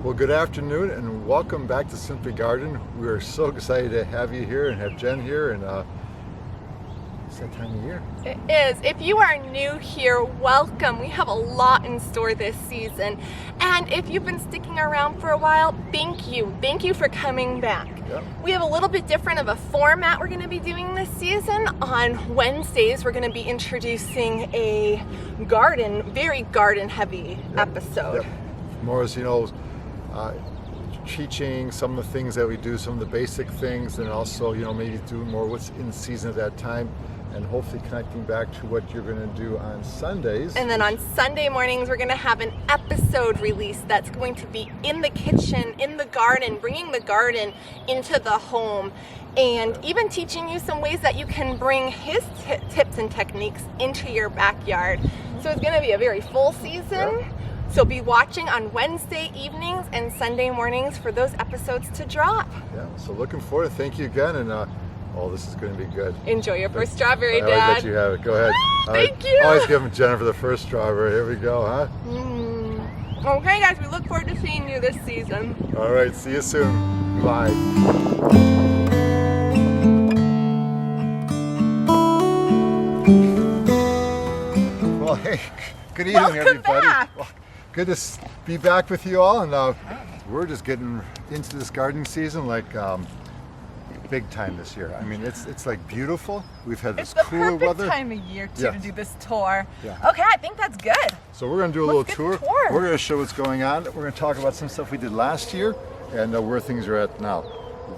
Well, good afternoon and welcome back to Simply Garden. We are so excited to have you here and have Jen here, and it's that time of year. It is. If you are new here, welcome. We have a lot in store this season. And if you've been sticking around for a while, thank you. Thank you for coming back. Yep. We have a little bit different of a format we're going to be doing this season. On Wednesdays, we're going to be introducing a very garden heavy episode. Yep. More as, teaching some of the things that we do, some of the basic things, and also, maybe doing more what's in season at that time, and hopefully connecting back to what you're going to do on Sundays. And then on Sunday mornings, we're going to have an episode release that's going to be in the kitchen, in the garden, bringing the garden into the home, and even teaching you some ways that you can bring his tips and techniques into your backyard. So it's going to be a very full season. Yep. So be watching on Wednesday evenings and Sunday mornings for those episodes to drop. Yeah, so looking forward to it. Thank you again, and this is going to be good. Enjoy your first strawberry, I Dad. always let you have it. Go ahead. Thank you. Always give Jennifer the first strawberry. Here we go, huh? Okay, guys, we look forward to seeing you this season. All right, see you soon. Bye. Well, hey, good evening, Welcome everybody. back. Well, good to be back with you all, and we're just getting into this gardening season like big time this year. I mean, it's like beautiful. We've had this It's the cooler perfect weather. time of year to Yes. do this tour. Yeah. Okay, I think that's good. So we're going to do a Let's little get tour. the tour. We're going to show what's going on. We're going to talk about some stuff we did last year and where things are at now.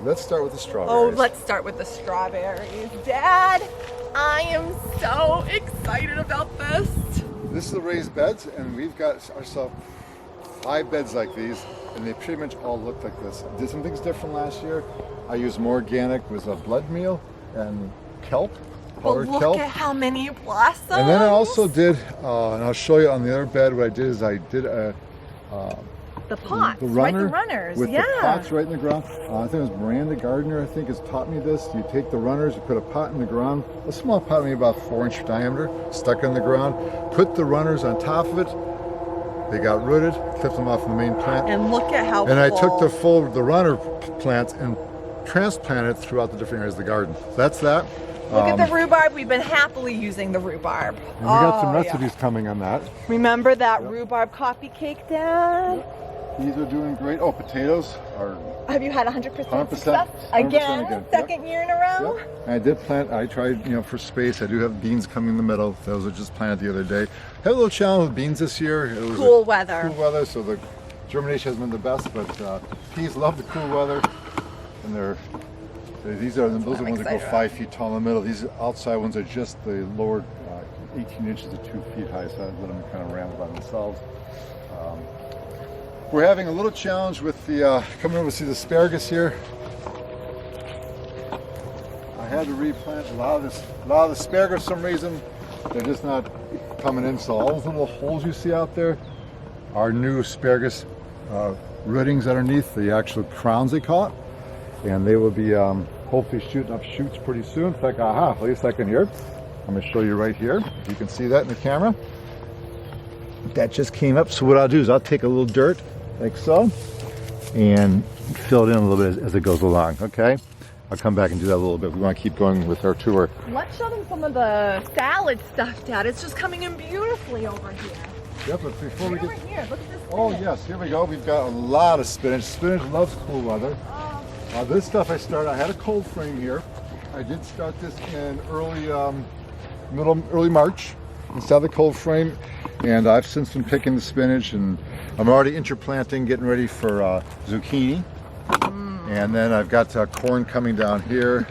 Let's start with the Oh, strawberries. let's start with the strawberries. Dad, I am so excited about this. This is the raised beds, and we've got ourselves 5 beds like these, and they pretty much all look like this. I did some things different last year. I used more organic with a blood meal and kelp, powdered Look kelp. at how many blossoms. And then I also did, and I'll show you on the other bed what I did is I did the pots, the runner right? The runners, with yeah. the pots right in the ground. I think it was Miranda Gardner, I think, has taught me this. You take the runners, you put a pot in the ground, a small pot, maybe about 4-inch diameter, stuck in the ground. Put the runners on top of it. They got rooted, clipped them off the main plant. And look at how And I took full. the runner plants and transplanted throughout the different areas of the garden. That's that. Look at the rhubarb. We've been happily using the rhubarb. And we got some yeah. recipes coming on that. Remember that rhubarb coffee cake, Dad? These are doing great. Oh, potatoes are Have you had 100% 100%, success? 100% Again? again. Second year in a row? Yep. And I did plant, I tried, for space. I do have beans coming in the middle. Those are just planted the other day. Had a little challenge with beans this year. It was Cool weather. Cool weather, so the germination hasn't been the best, but peas love the cool weather. And those are the ones that go 5 feet tall in the middle. These outside ones are just the lower 18 inches to 2 feet high, so I let them kind of ramble by themselves. We're having a little challenge with the, coming over to see the asparagus here. I had to replant a lot of the asparagus for some reason. They're just not coming in, so all those little holes you see out there are new asparagus rootings underneath, the actual crowns they call it. And they will be hopefully shooting up shoots pretty soon. In fact, wait a second here. I'm going to show you right here. You can see that in the camera. That just came up, so what I'll do is I'll take a little dirt, like so, and fill it in a little bit as it goes along, okay? I'll come back and do that a little bit. We want to keep going with our tour. Let's show them some of the salad stuff, Dad. It's just coming in beautifully over here. Yep, but before we Over get... here, look at this. Oh spinach. yes, here we go. We've got a lot of spinach. Spinach loves cool weather. This stuff I had a cold frame here. I did start this in early March. Inside the cold frame, and I've since been picking the spinach, and I'm already interplanting, getting ready for zucchini. And then I've got corn coming down here.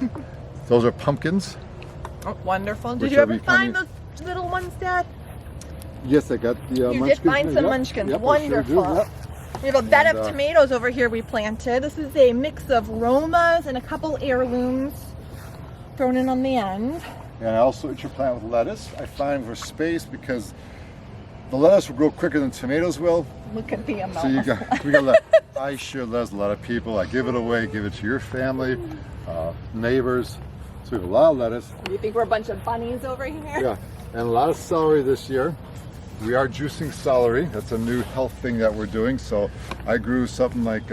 Those are pumpkins. Oh, wonderful. Did Which you will ever be find coming- those little ones, Dad? Yes, I got the You munchkins. did find here. some Yep, munchkins. yep, I sure Wonderful. do, yep. We have a bed And, of tomatoes over here we planted. This is a mix of Romas and a couple heirlooms thrown in on the end. And I also interplant with lettuce. I find for space, because the lettuce will grow quicker than tomatoes will. Look at the amount. So we got I share lettuce with a lot of people. I give it away, give it to your family, neighbors. So we have a lot of lettuce. Do you think we're a bunch of bunnies over here? Yeah, and a lot of celery this year. we are juicing celery. That's a new health thing that we're doing. So I grew something like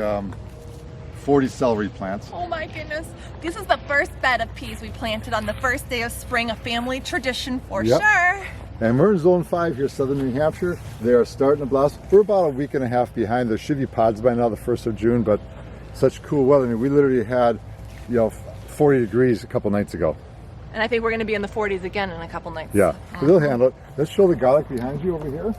40 celery plants. Oh my goodness. This is the first bed of peas we planted on the first day of spring, a family tradition for sure. And we're in zone 5 here, southern New Hampshire. They are starting to blossom. We're about a week and a half behind. There should be pods by now, the 1st of June, but such cool weather. I mean, we literally had, 40 degrees a couple nights ago. And I think we're going to be in the 40s again in a couple nights. Yeah, so they'll handle it. Let's show the garlic behind you over here.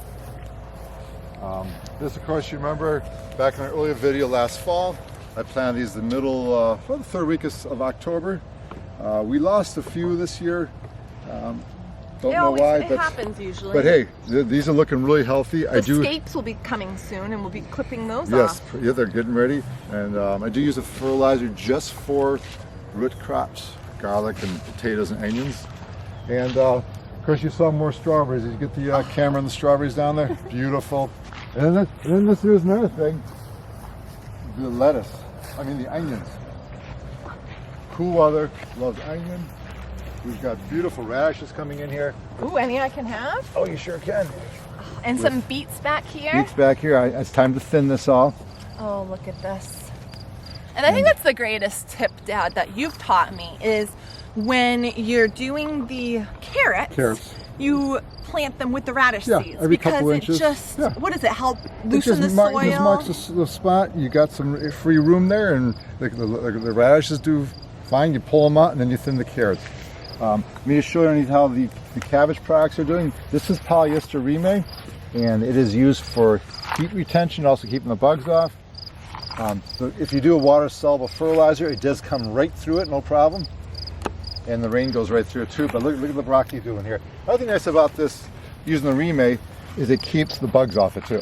This, of course, you remember back in our earlier video last fall, I planted these the middle, the 3rd week of October. We lost a few this year. Don't know why, it happens usually. But hey, these are looking really healthy. The scapes will be coming soon, and we'll be clipping those off. Yes, yeah, they're getting ready. And I do use a fertilizer just for root crops, garlic and potatoes and onions. And of course, you saw more strawberries. Did you get the camera on the strawberries down there? Beautiful. And then there's another thing. The lettuce. I mean the onions. Cool weather, loves onion. We've got beautiful radishes coming in here. Ooh, any I can have? Oh, you sure can. And some beets back here. Beets back here. It's time to thin this all. Oh, look at this. And I think that's the greatest tip, Dad, that you've taught me is when you're doing the carrots. You plant them with the radish seeds every couple inches. What does it help loosen the soil? It just marks the spot. You got some free room there, and the radishes do fine. You pull them out, and then you thin the carrots. Let me just show you how the cabbage products are doing. This is polyester rime, and it is used for heat retention, also keeping the bugs off. So if you do a water-soluble fertilizer, it does come right through it, no problem. And the rain goes right through it too. But look at the broccoli doing here. Another thing nice about this, using the rime, is it keeps the bugs off it too.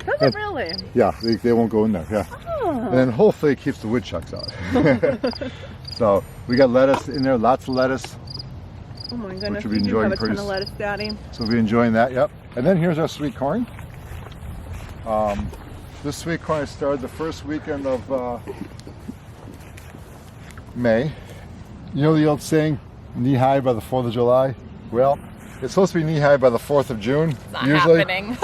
Does it really? Yeah, they won't go in there. Yeah. Oh. And then hopefully it keeps the woodchucks out. So we got lettuce in there, lots of lettuce. Oh my goodness, we do have a ton of lettuce, Daddy. So we'll be enjoying that, yep. And then here's our sweet corn. This sweet corn started the first weekend of May. You know the old saying, knee high by the 4th of July? Well, it's supposed to be knee high by the 4th of June. It's not happening.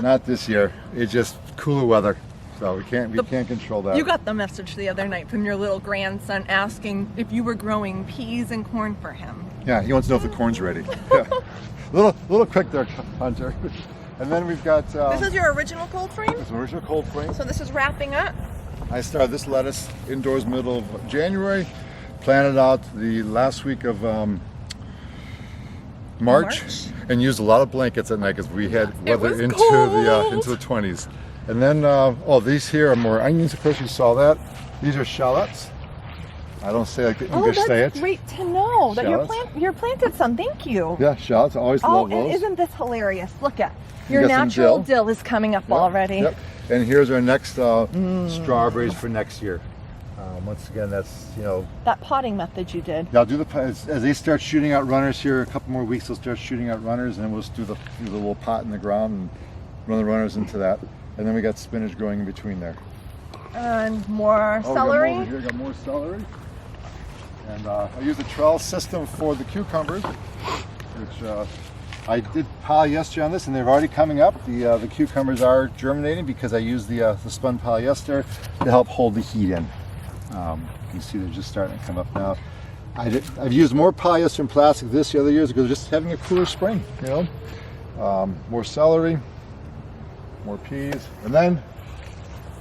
Not this year. It's just cooler weather. So we can't control that. You got the message the other night from your little grandson asking if you were growing peas and corn for him. Yeah, he wants to know if the corn's ready. Yeah. little quick there, Hunter. And then we've got... this is your original cold frame? It's an original cold frame. So this is wrapping up? I started this lettuce indoors middle of January. Planted out the last week of March, and used a lot of blankets at night because we had weather into the 20s. And then, these here are more onions. Of course, you saw that. These are shallots. I don't say like the English say it. That's great to know that you're planted some. Thank you. Yeah, shallots. I always love those. Oh, and isn't this hilarious? Look at your natural dill is coming up already. Yep. And here's our next strawberries for next year. Once again, that's that potting method you did. Yeah, I'll do as they start shooting out runners here. A couple more weeks, they'll start shooting out runners, and then we'll just do the little pot in the ground and run the runners into that. And then we got spinach growing in between there. And more celery. We got more celery. And I use a trellis system for the cucumbers, which I did polyester on this, and they're already coming up. The cucumbers are germinating because I use the spun polyester to help hold the heat in. You see they're just starting to come up now. I've used more polyester and plastic this the other years because just having a cooler spring, more celery, more peas, and then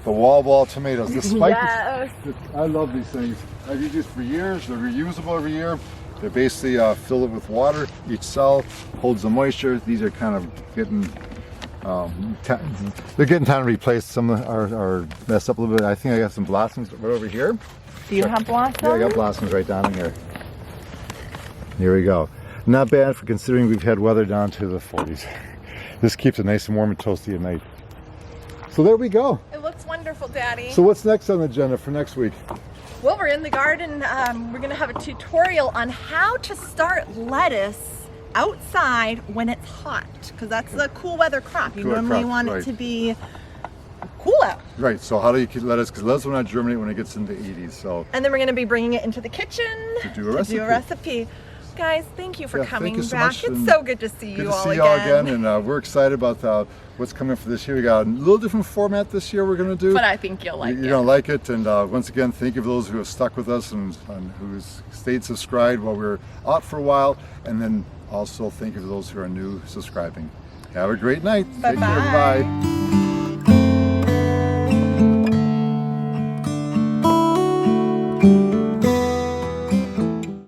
the wall tomatoes. Despite I love these things. I've used these for years. They're reusable every year. They're basically filled with water. Each cell holds the moisture. These are kind of getting they're getting time to replace. Some are messed up a little bit. I think I got some blossoms right over here. Do you have blossoms? Yeah, I got blossoms right down in here. Here we go. Not bad for considering we've had weather down to the 40s. This keeps it nice and warm and toasty at night. So there we go. It looks wonderful, Daddy. So what's next on the agenda for next week? Well, we're in the garden. We're going to have a tutorial on how to start lettuce outside when it's hot, because that's a cool weather crop. You normally want it to be cool out. Right, so how do you keep lettuce? Because lettuce will not germinate when it gets into 80s. So. And then we're going to be bringing it into the kitchen to do a recipe. guys, thank you for Yeah, thank coming you so back. much, It's and so good to see Good you to all see again. y'all again, and we're excited about what's coming for this year. We got a little different format this year we're going to do. But I think you'll like You're it. going to like it, and once again, thank you for those who have stuck with us and who's stayed subscribed while we were out for a while, and then also thank you for those who are new subscribing. Have a great night. Take care. Bye-bye. Bye.